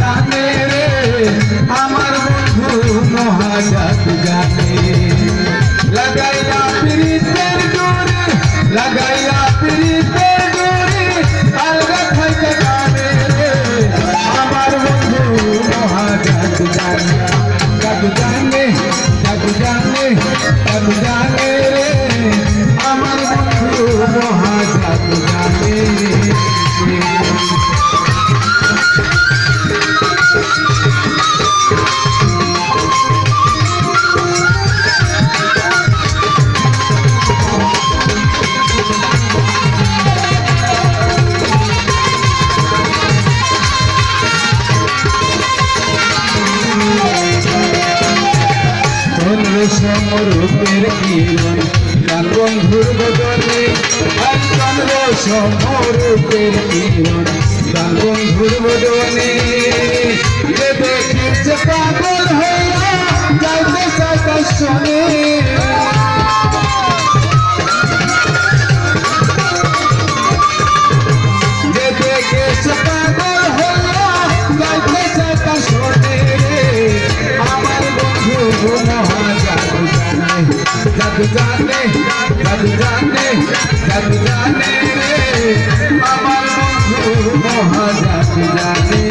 জানে রে আমার বন্ধু মহা জাদু জানে লাগাইয়া পিরিতের ডোরে লাগাইয়া পিরিতের ডোরে আলগা খাইতে জানে রে আমার বন্ধু মহা জাদু জানে রে আমার বন্ধু মহা জাদু জানে সমরূপের কিরণ তার বন্ধুর বদনে চন্দ্র সমরূপের কিরণ তার বন্ধুর বদনে দেখিছে পাগল হইয়া যাইতে চাইতে শোনে দেখিছে পাগল হইয়া যাইতে চাইতে শোনে আমার বন্ধু মহা জাদু জানে রে আমার বন্ধু মহা জাদু জানে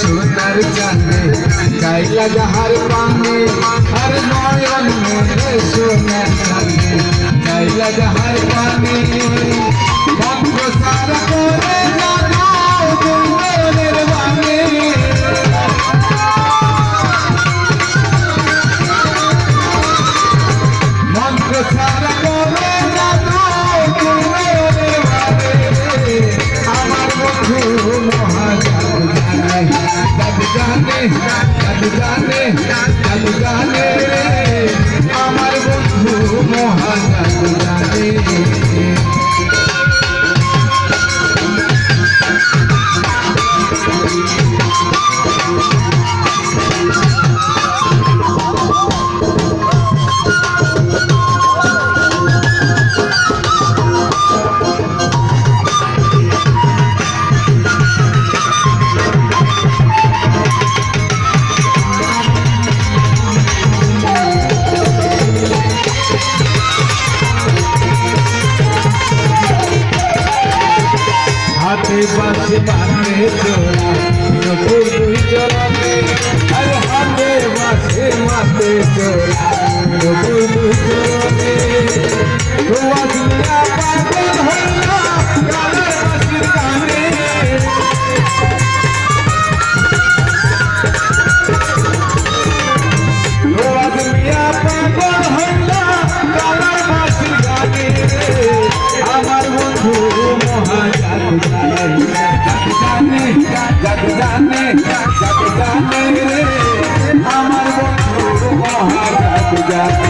সোনার চাঁদে চাইলা যাহার পানে আর নয়ন মেলে সোনার চাঁদে চাইলা যাহার পানে ভক্ত সারা করে জানো দুর্গের বানে মন্ত্র সারা করে জানো দুর্গের বানে আমার বন্ধু মহা জাদু জানে রে আমার বন্ধু মহা জাদু জানে हाथे बासे बाते चोरा नुपुर दुई चोराते अरे हाथे बासे बाते चोरा नुपुर दुई चोराते हुआ दुनिया पागल होना गाने बासिर गाने हुआ दुनिया पागल होना गाने बासिर गाने আমার বন্ধু মহা জাদু জানে রে আমার বন্ধু মহা জাদু জানে